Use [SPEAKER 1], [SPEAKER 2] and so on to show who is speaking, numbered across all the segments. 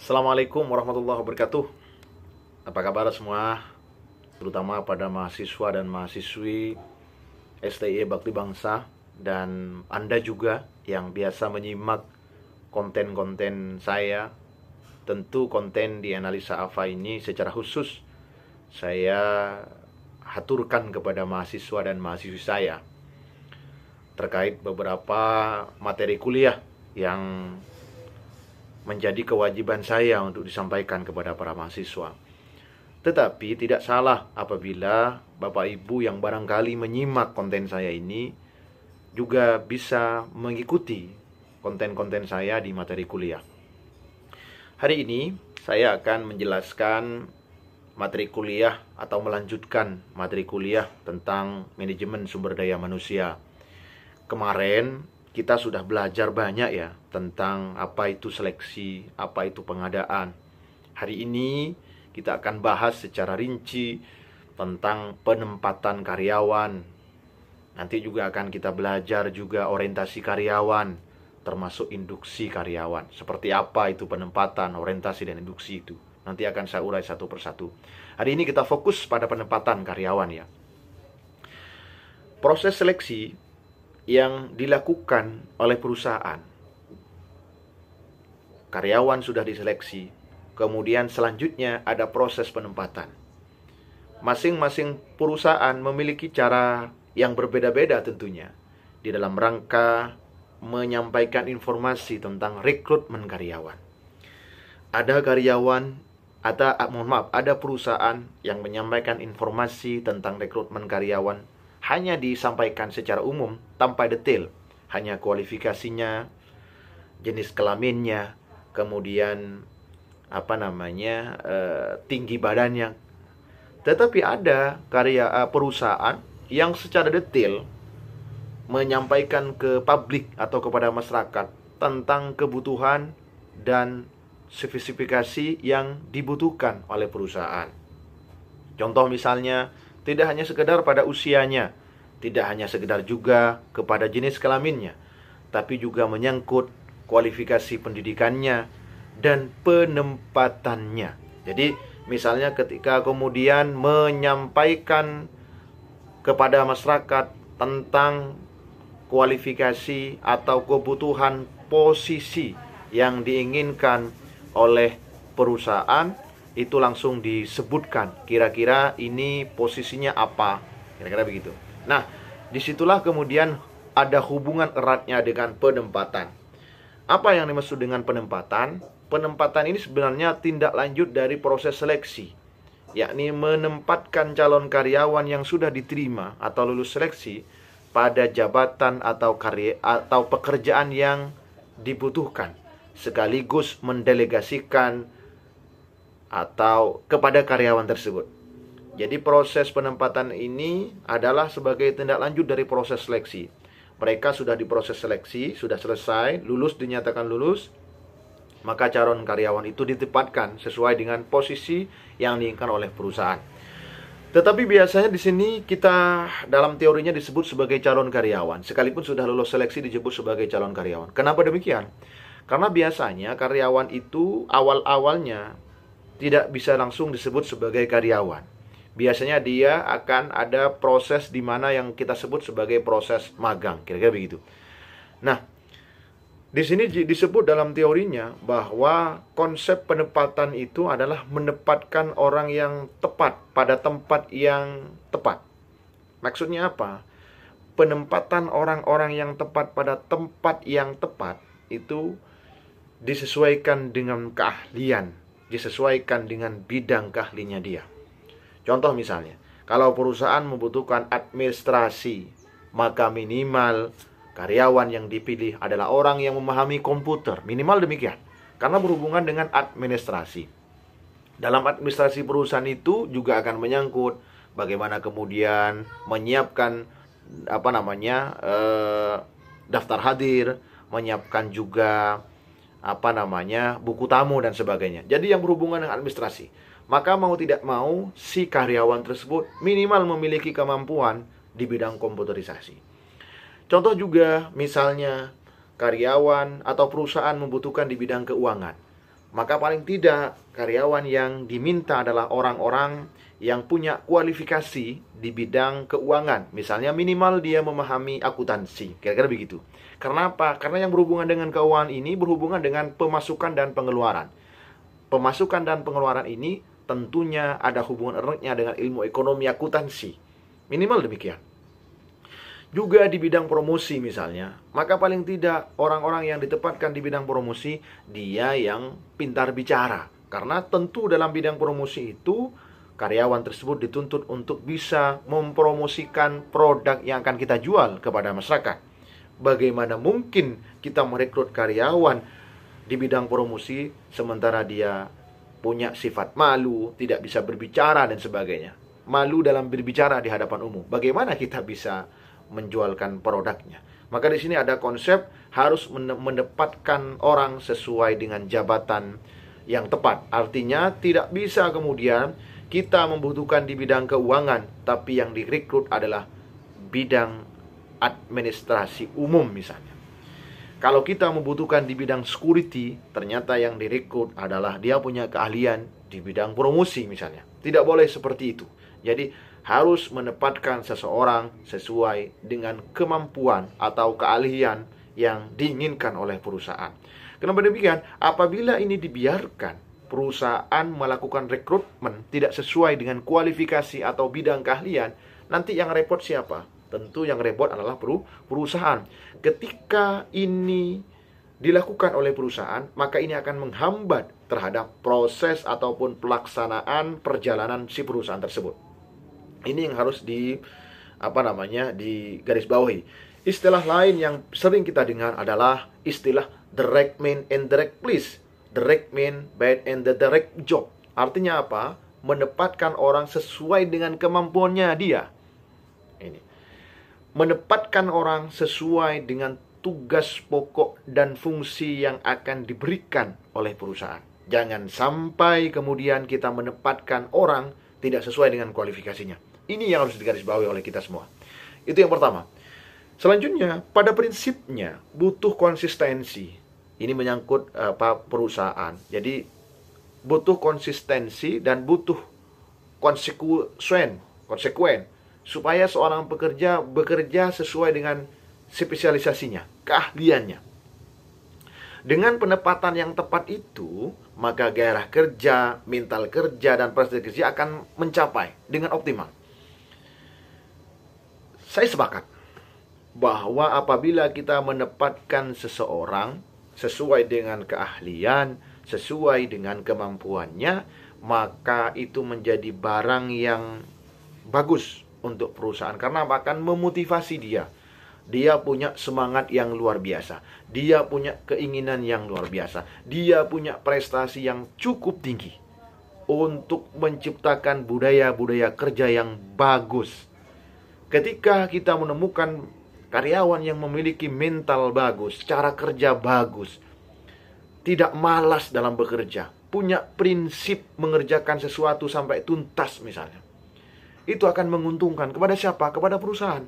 [SPEAKER 1] Assalamualaikum warahmatullahi wabarakatuh. Apa kabar semua? Terutama pada mahasiswa dan mahasiswi STI Bakti Bangsa dan Anda juga yang biasa menyimak konten-konten saya. Tentu konten di Analisa AFA ini secara khusus saya haturkan kepada mahasiswa dan mahasiswi saya terkait beberapa materi kuliah yang menjadi kewajiban saya untuk disampaikan kepada para mahasiswa. Tetapi tidak salah apabila Bapak Ibu yang barangkali menyimak konten saya ini juga bisa mengikuti konten-konten saya di materi kuliah. Hari ini saya akan menjelaskan materi kuliah atau melanjutkan materi kuliah tentang manajemen sumber daya manusia. Kemarin kita sudah belajar banyak ya tentang apa itu seleksi, apa itu pengadaan. Hari ini kita akan bahas secara rinci tentang penempatan karyawan. Nanti juga akan kita belajar juga orientasi karyawan, termasuk induksi karyawan. Seperti apa itu penempatan, orientasi, dan induksi itu. Nanti akan saya urai satu persatu. Hari ini kita fokus pada penempatan karyawan ya. Proses seleksi yang dilakukan oleh perusahaan. Karyawan sudah diseleksi, kemudian selanjutnya ada proses penempatan. Masing-masing perusahaan memiliki cara yang berbeda-beda tentunya di dalam rangka menyampaikan informasi tentang rekrutmen karyawan. Ada perusahaan yang menyampaikan informasi tentang rekrutmen karyawan hanya disampaikan secara umum tanpa detail, hanya kualifikasinya, jenis kelaminnya, kemudian tinggi badannya. Tetapi ada perusahaan yang secara detail menyampaikan ke publik atau kepada masyarakat tentang kebutuhan dan spesifikasi yang dibutuhkan oleh perusahaan. Contoh misalnya, tidak hanya sekedar pada usianya, tidak hanya sekedar juga kepada jenis kelaminnya, tapi juga menyangkut kualifikasi pendidikannya dan penempatannya. Jadi misalnya ketika kemudian menyampaikan kepada masyarakat tentang kualifikasi atau kebutuhan posisi yang diinginkan oleh perusahaan, itu langsung disebutkan kira-kira ini posisinya apa, kira-kira begitu. Nah, disitulah kemudian ada hubungan eratnya dengan penempatan. Apa yang dimaksud dengan penempatan? Penempatan ini sebenarnya tindak lanjut dari proses seleksi, yakni menempatkan calon karyawan yang sudah diterima atau lulus seleksi pada jabatan atau pekerjaan yang dibutuhkan, sekaligus mendelegasikan atau kepada karyawan tersebut. Jadi proses penempatan ini adalah sebagai tindak lanjut dari proses seleksi. Mereka sudah diproses seleksi, sudah selesai, lulus, dinyatakan lulus, maka calon karyawan itu ditempatkan sesuai dengan posisi yang diinginkan oleh perusahaan. Tetapi biasanya di sini kita dalam teorinya disebut sebagai calon karyawan, sekalipun sudah lulus seleksi disebut sebagai calon karyawan. Kenapa demikian? Karena biasanya karyawan itu awal-awalnya tidak bisa langsung disebut sebagai karyawan. Biasanya dia akan ada proses di mana yang kita sebut sebagai proses magang, kira-kira begitu. Nah, di sini disebut dalam teorinya bahwa konsep penempatan itu adalah menempatkan orang yang tepat pada tempat yang tepat. Maksudnya apa? Penempatan orang-orang yang tepat pada tempat yang tepat itu disesuaikan dengan keahlian, disesuaikan dengan bidang keahliannya dia. Contoh misalnya, kalau perusahaan membutuhkan administrasi, maka minimal karyawan yang dipilih adalah orang yang memahami komputer, minimal demikian, karena berhubungan dengan administrasi. Dalam administrasi perusahaan itu juga akan menyangkut bagaimana kemudian menyiapkan daftar hadir, menyiapkan juga buku tamu dan sebagainya. Jadi yang berhubungan dengan administrasi. Maka mau tidak mau si karyawan tersebut minimal memiliki kemampuan di bidang komputerisasi. Contoh juga misalnya karyawan atau perusahaan membutuhkan di bidang keuangan, Maka paling tidak karyawan yang diminta adalah orang-orang yang punya kualifikasi di bidang keuangan. Misalnya minimal dia memahami akuntansi, kira-kira begitu. Karena apa? Karena yang berhubungan dengan keuangan ini berhubungan dengan pemasukan dan pengeluaran. Pemasukan dan pengeluaran ini tentunya ada hubungan eratnya dengan ilmu ekonomi akuntansi. Minimal demikian. Juga di bidang promosi misalnya, maka paling tidak orang-orang yang ditempatkan di bidang promosi, dia yang pintar bicara. Karena tentu dalam bidang promosi itu, karyawan tersebut dituntut untuk bisa mempromosikan produk yang akan kita jual kepada masyarakat. Bagaimana mungkin kita merekrut karyawan di bidang promosi, sementara dia punya sifat malu, tidak bisa berbicara dan sebagainya. Malu dalam berbicara di hadapan umum. Bagaimana kita bisa menjualkan produknya? Maka di sini ada konsep harus mendapatkan orang sesuai dengan jabatan yang tepat. Artinya tidak bisa kemudian kita membutuhkan di bidang keuangan, tapi yang direkrut adalah bidang administrasi umum misalnya. Kalau kita membutuhkan di bidang security, ternyata yang direkrut adalah dia punya keahlian di bidang promosi misalnya. Tidak boleh seperti itu. Jadi harus menempatkan seseorang sesuai dengan kemampuan atau keahlian yang diinginkan oleh perusahaan. Kenapa demikian? Apabila ini dibiarkan, perusahaan melakukan rekrutmen tidak sesuai dengan kualifikasi atau bidang keahlian, nanti yang repot siapa? Tentu yang repot adalah perusahaan. Ketika ini dilakukan oleh perusahaan, maka ini akan menghambat terhadap proses ataupun pelaksanaan perjalanan si perusahaan tersebut. Ini yang harus digarisbawahi. Istilah lain yang sering kita dengar adalah istilah direct man and direct place. Direct man and the direct job. Artinya apa? Menempatkan orang sesuai dengan kemampuannya dia. Ini. Menempatkan orang sesuai dengan tugas pokok dan fungsi yang akan diberikan oleh perusahaan. Jangan sampai kemudian kita menempatkan orang tidak sesuai dengan kualifikasinya. Ini yang harus digarisbawahi oleh kita semua. Itu yang pertama. Selanjutnya, pada prinsipnya butuh konsistensi. Ini menyangkut perusahaan. Jadi butuh konsistensi dan butuh konsekuen supaya seorang pekerja bekerja sesuai dengan spesialisasinya, keahliannya. Dengan penempatan yang tepat itu, maka gairah kerja, mental kerja, dan prestasi kerja akan mencapai dengan optimal. Saya sepakat bahwa apabila kita menempatkan seseorang sesuai dengan keahlian, sesuai dengan kemampuannya, maka itu menjadi barang yang bagus untuk perusahaan karena akan memotivasi dia. Dia punya semangat yang luar biasa. Dia punya keinginan yang luar biasa. Dia punya prestasi yang cukup tinggi untuk menciptakan budaya-budaya kerja yang bagus. Ketika kita menemukan karyawan yang memiliki mental bagus, cara kerja bagus, tidak malas dalam bekerja, punya prinsip mengerjakan sesuatu sampai tuntas misalnya, itu akan menguntungkan kepada siapa? Kepada perusahaan.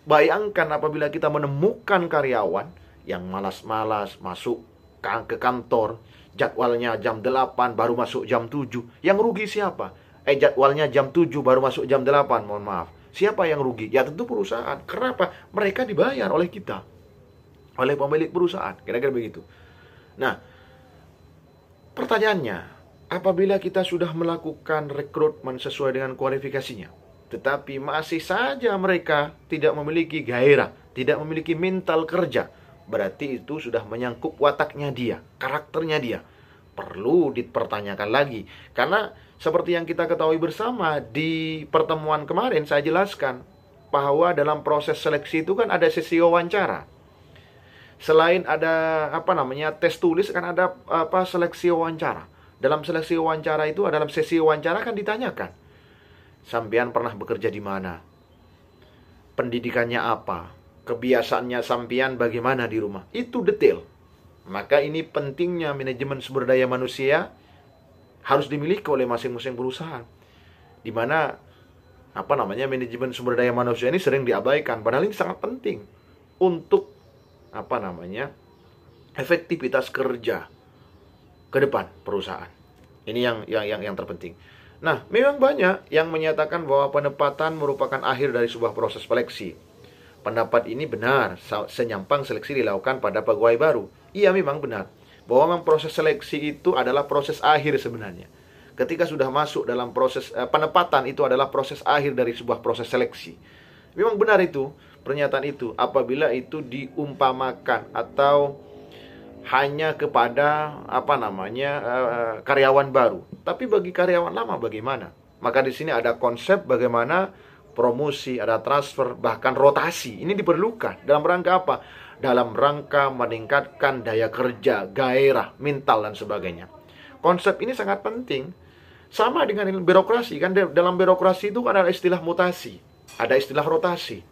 [SPEAKER 1] Bayangkan apabila kita menemukan karyawan yang malas-malas masuk ke kantor, jadwalnya jam 8 baru masuk jam 7. Yang rugi siapa? Jadwalnya jam 7 baru masuk jam 8, mohon maaf. Siapa yang rugi? Ya tentu perusahaan. Kenapa? Mereka dibayar oleh kita, oleh pemilik perusahaan. Kira-kira begitu. Nah, pertanyaannya, apabila kita sudah melakukan rekrutmen sesuai dengan kualifikasinya, tetapi masih saja mereka tidak memiliki gairah, tidak memiliki mental kerja, berarti itu sudah menyangkut wataknya dia, karakternya dia. Perlu dipertanyakan lagi. Karena seperti yang kita ketahui bersama di pertemuan kemarin, saya jelaskan bahwa dalam proses seleksi itu kan ada sesi wawancara. Selain ada tes tulis, kan ada seleksi wawancara. Dalam seleksi wawancara itu, dalam sesi wawancara kan ditanyakan, sampean pernah bekerja di mana? Pendidikannya apa? Kebiasaannya sampean bagaimana di rumah? Itu detail. Maka ini pentingnya manajemen sumber daya manusia harus dimiliki oleh masing-masing perusahaan. Di mana manajemen sumber daya manusia ini sering diabaikan, padahal ini sangat penting untuk efektivitas kerja. ke depan perusahaan. Ini yang terpenting. Nah, memang banyak yang menyatakan bahwa penempatan merupakan akhir dari sebuah proses seleksi. Pendapat ini benar, senyampang seleksi dilakukan pada pegawai baru. Iya, memang benar bahwa memang proses seleksi itu adalah proses akhir sebenarnya. Ketika sudah masuk dalam proses penempatan, itu adalah proses akhir dari sebuah proses seleksi. Memang benar itu, pernyataan itu, apabila itu diumpamakan atau hanya kepada karyawan baru. Tapi bagi karyawan lama bagaimana? Maka di sini ada konsep bagaimana promosi, ada transfer, bahkan rotasi. Ini diperlukan dalam rangka apa? Dalam rangka meningkatkan daya kerja, gairah, mental dan sebagainya. Konsep ini sangat penting. Sama dengan birokrasi, kan dalam birokrasi itu kan ada istilah mutasi, ada istilah rotasi,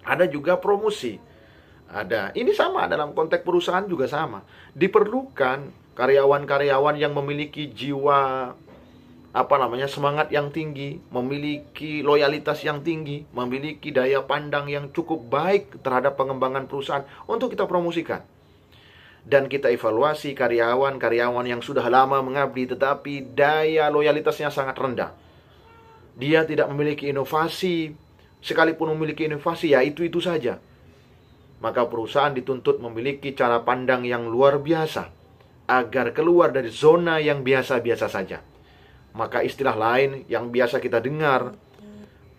[SPEAKER 1] ada juga promosi. Ada. Ini sama dalam konteks perusahaan juga sama. Diperlukan karyawan-karyawan yang memiliki jiwa semangat yang tinggi, memiliki loyalitas yang tinggi, memiliki daya pandang yang cukup baik terhadap pengembangan perusahaan untuk kita promosikan. Dan kita evaluasi karyawan-karyawan yang sudah lama mengabdi tetapi daya loyalitasnya sangat rendah. Dia tidak memiliki inovasi, sekalipun memiliki inovasi ya itu saja. Maka perusahaan dituntut memiliki cara pandang yang luar biasa agar keluar dari zona yang biasa-biasa saja. Maka istilah lain yang biasa kita dengar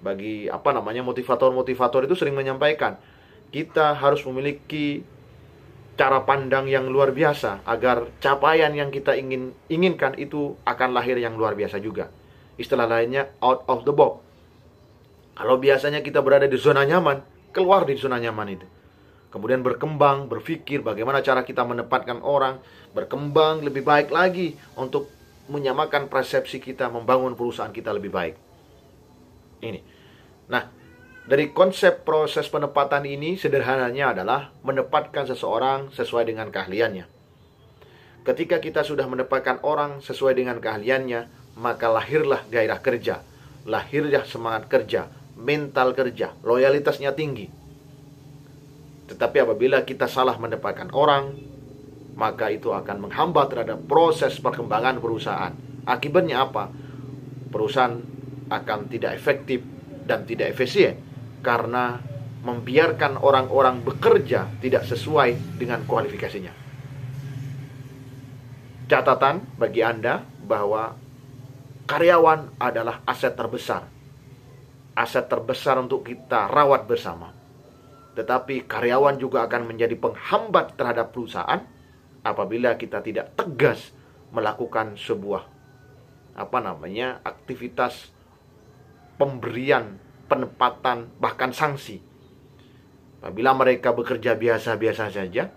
[SPEAKER 1] bagi motivator-motivator itu sering menyampaikan, kita harus memiliki cara pandang yang luar biasa agar capaian yang kita inginkan itu akan lahir yang luar biasa juga. Istilah lainnya out of the box. Kalau biasanya kita berada di zona nyaman, keluar di zona nyaman itu. Kemudian berkembang, berpikir bagaimana cara kita menempatkan orang, berkembang lebih baik lagi untuk menyamakan persepsi kita, membangun perusahaan kita lebih baik. Ini. Nah, dari konsep proses penempatan ini sederhananya adalah menempatkan seseorang sesuai dengan keahliannya. Ketika kita sudah menempatkan orang sesuai dengan keahliannya, maka lahirlah gairah kerja, lahirlah semangat kerja, mental kerja, loyalitasnya tinggi. Tetapi apabila kita salah menempatkan orang, maka itu akan menghambat terhadap proses perkembangan perusahaan. Akibatnya apa? Perusahaan akan tidak efektif dan tidak efisien karena membiarkan orang-orang bekerja tidak sesuai dengan kualifikasinya. Catatan bagi Anda bahwa karyawan adalah aset terbesar. Aset terbesar untuk kita rawat bersama. Tetapi karyawan juga akan menjadi penghambat terhadap perusahaan apabila kita tidak tegas melakukan sebuah aktivitas pemberian, penempatan, bahkan sanksi. Apabila mereka bekerja biasa-biasa saja,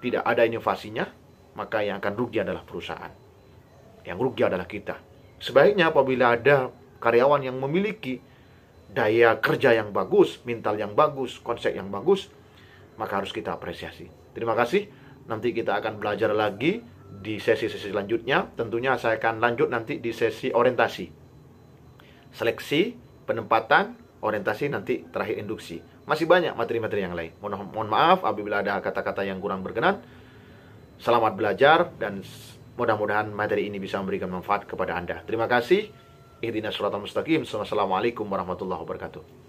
[SPEAKER 1] tidak ada inovasinya, maka yang akan rugi adalah perusahaan. Yang rugi adalah kita. Sebaiknya apabila ada karyawan yang memiliki daya kerja yang bagus, mental yang bagus, konsep yang bagus, maka harus kita apresiasi. Terima kasih. Nanti kita akan belajar lagi di sesi-sesi selanjutnya. Tentunya saya akan lanjut nanti di sesi orientasi. Seleksi, penempatan, orientasi, nanti terakhir induksi. Masih banyak materi-materi yang lain. Mohon maaf apabila ada kata-kata yang kurang berkenan. Selamat belajar dan mudah-mudahan materi ini bisa memberikan manfaat kepada Anda. Terima kasih. Ihdinas siratal mustaqim. Wassalamualaikum warahmatullahi wabarakatuh.